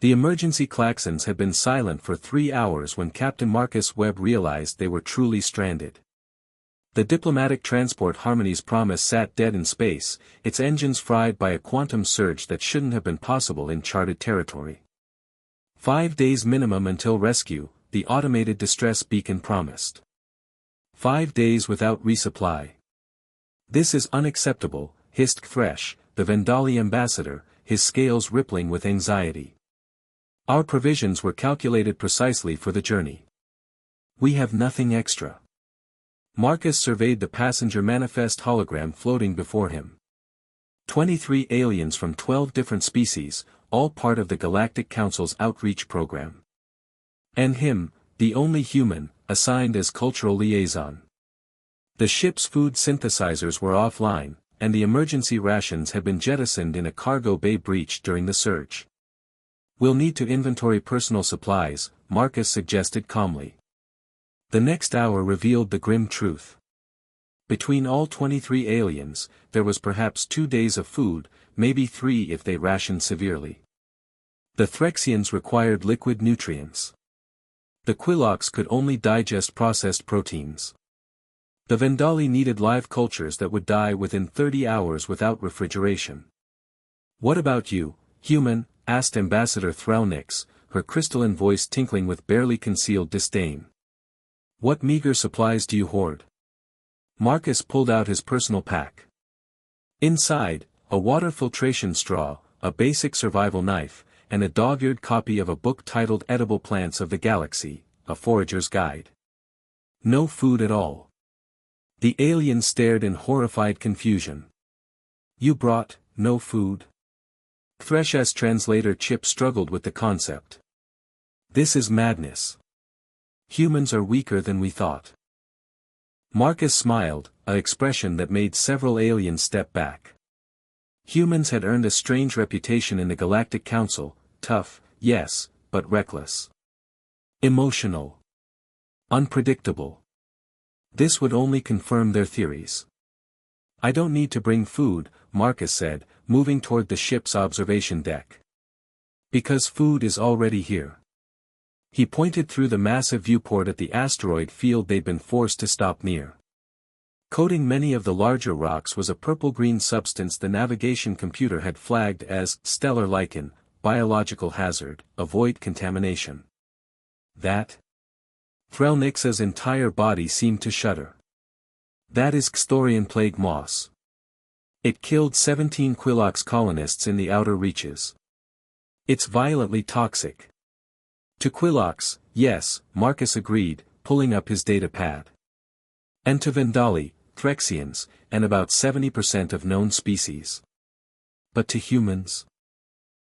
The emergency klaxons had been silent for 3 hours when Captain Marcus Webb realized they were truly stranded. The diplomatic transport Harmony's Promise sat dead in space, its engines fried by a quantum surge that shouldn't have been possible in charted territory. 5 days minimum until rescue, the automated distress beacon promised. 5 days without resupply. This is unacceptable, hissed Thresh, the Vendali ambassador, his scales rippling with anxiety. Our provisions were calculated precisely for the journey. We have nothing extra. Marcus surveyed the passenger manifest hologram floating before him. 23 aliens from 12 different species, all part of the Galactic Council's outreach program. And him, the only human, assigned as cultural liaison. The ship's food synthesizers were offline, and the emergency rations had been jettisoned in a cargo bay breach during the surge. We'll need to inventory personal supplies, Marcus suggested calmly. The next hour revealed the grim truth. Between all 23 aliens, there was perhaps 2 days of food, maybe 3 if they rationed severely. The Threxians required liquid nutrients. The Quilox could only digest processed proteins. The Vendali needed live cultures that would die within 30 hours without refrigeration. What about you, human? Asked Ambassador Threlnix, her crystalline voice tinkling with barely concealed disdain. What meager supplies do you hoard? Marcus pulled out his personal pack. Inside, a water filtration straw, a basic survival knife, and a dog-eared copy of a book titled Edible Plants of the Galaxy, a Forager's Guide. No food at all. The alien stared in horrified confusion. You brought no food? Thresh's translator Chip struggled with the concept. This is madness. Humans are weaker than we thought. Marcus smiled, an expression that made several aliens step back. Humans had earned a strange reputation in the Galactic Council, tough, yes, but reckless. Emotional. Unpredictable. This would only confirm their theories. I don't need to bring food, Marcus said, moving toward the ship's observation deck. Because food is already here. He pointed through the massive viewport at the asteroid field they'd been forced to stop near. Coating many of the larger rocks was a purple-green substance the navigation computer had flagged as stellar lichen, biological hazard, avoid contamination. That? Threlnix's entire body seemed to shudder. That is Xthorian plague moss. It killed 17 Quilox colonists in the outer reaches. It's violently toxic. To Quilox, yes, Marcus agreed, pulling up his data pad. And to Vendali, Threxians, and about 70% of known species. But to humans?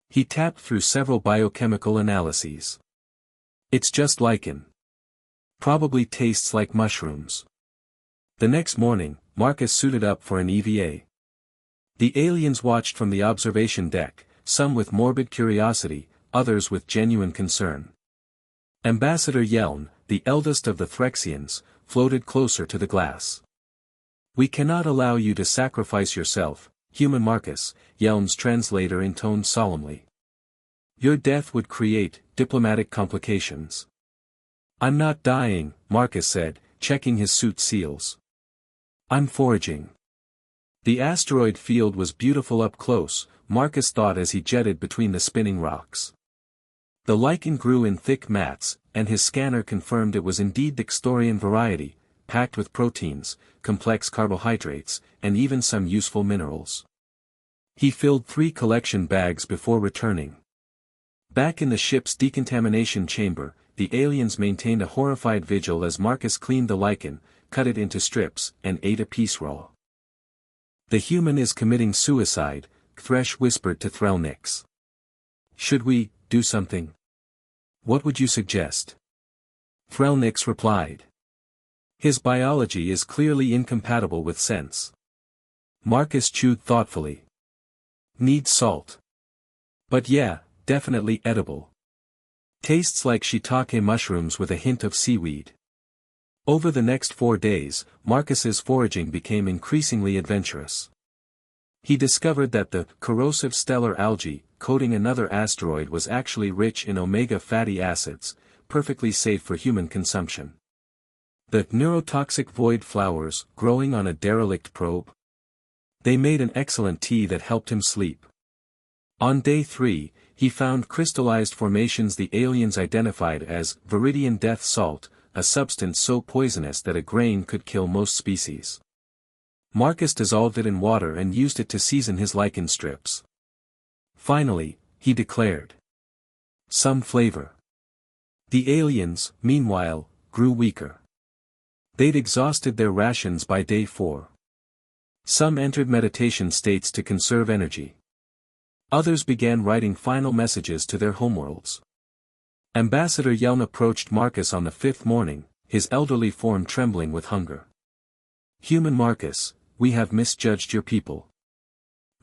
He tapped through several biochemical analyses. It's just lichen. Probably tastes like mushrooms. The next morning, Marcus suited up for an EVA. The aliens watched from the observation deck, some with morbid curiosity, others with genuine concern. Ambassador Yeln, the eldest of the Threxians, floated closer to the glass. We cannot allow you to sacrifice yourself, human Marcus, Yeln's translator intoned solemnly. Your death would create diplomatic complications. I'm not dying, Marcus said, checking his suit seals. I'm foraging. The asteroid field was beautiful up close, Marcus thought as he jetted between the spinning rocks. The lichen grew in thick mats, and his scanner confirmed it was indeed the Xthorian variety, packed with proteins, complex carbohydrates, and even some useful minerals. He filled 3 collection bags before returning. Back in the ship's decontamination chamber, the aliens maintained a horrified vigil as Marcus cleaned the lichen, cut it into strips, and ate a piece raw. The human is committing suicide, Thresh whispered to Threlnix. Should we do something? What would you suggest? Threlnix replied. His biology is clearly incompatible with sense. Marcus chewed thoughtfully. Needs salt. But yeah, definitely edible. Tastes like shiitake mushrooms with a hint of seaweed. Over the next 4 days, Marcus's foraging became increasingly adventurous. He discovered that the corrosive stellar algae coating another asteroid was actually rich in omega fatty acids, perfectly safe for human consumption. The neurotoxic void flowers growing on a derelict probe. They made an excellent tea that helped him sleep. On day 3, he found crystallized formations the aliens identified as viridian death salt, a substance so poisonous that a grain could kill most species. Marcus dissolved it in water and used it to season his lichen strips. Finally, he declared, "Some flavor." The aliens, meanwhile, grew weaker. They'd exhausted their rations by day 4. Some entered meditation states to conserve energy. Others began writing final messages to their homeworlds. Ambassador Yelm approached Marcus on the 5th morning, his elderly form trembling with hunger. "Human Marcus, we have misjudged your people.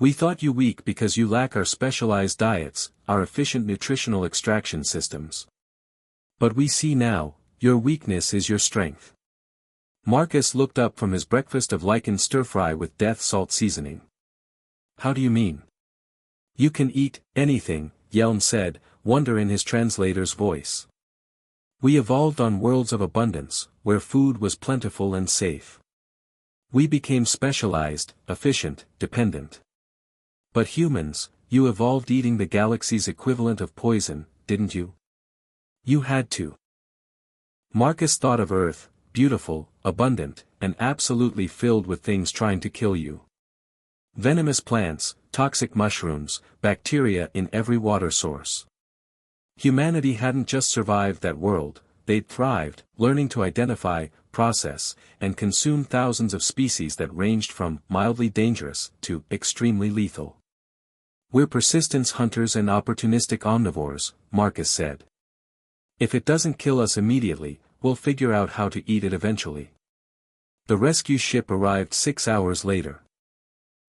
We thought you weak because you lack our specialized diets, our efficient nutritional extraction systems. But we see now, your weakness is your strength." Marcus looked up from his breakfast of lichen stir-fry with death salt seasoning. "How do you mean?" "You can eat anything," Yelm said, wonder in his translator's voice. "We evolved on worlds of abundance, where food was plentiful and safe. We became specialized, efficient, dependent. But humans, you evolved eating the galaxy's equivalent of poison, didn't you? You had to." Marcus thought of Earth, beautiful, abundant, and absolutely filled with things trying to kill you. Venomous plants, toxic mushrooms, bacteria in every water source. Humanity hadn't just survived that world, they'd thrived, learning to identify, process, and consume thousands of species that ranged from mildly dangerous to extremely lethal. "We're persistence hunters and opportunistic omnivores," Marcus said. "If it doesn't kill us immediately, we'll figure out how to eat it eventually." The rescue ship arrived 6 hours later.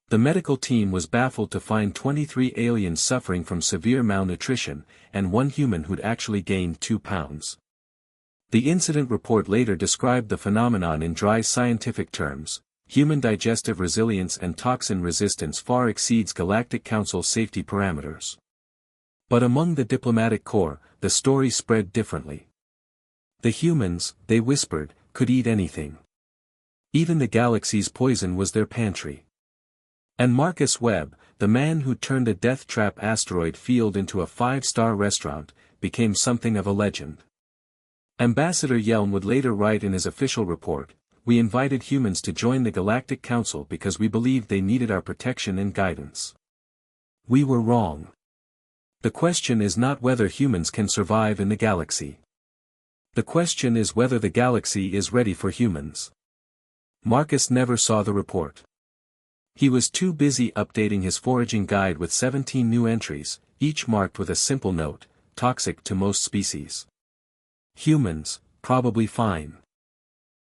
The medical team was baffled to find 23 aliens suffering from severe malnutrition, and 1 human who'd actually gained 2 pounds. The incident report later described the phenomenon in dry scientific terms: human digestive resilience and toxin resistance far exceeds Galactic Council safety parameters. But among the diplomatic corps, the story spread differently. The humans, they whispered, could eat anything. Even the galaxy's poison was their pantry. And Marcus Webb, the man who turned a death-trap asteroid field into a 5-star restaurant, became something of a legend. Ambassador Yelm would later write in his official report, "We invited humans to join the Galactic Council because we believed they needed our protection and guidance. We were wrong. The question is not whether humans can survive in the galaxy. The question is whether the galaxy is ready for humans." Marcus never saw the report. He was too busy updating his foraging guide with 17 new entries, each marked with a simple note: toxic to most species. Humans, probably fine.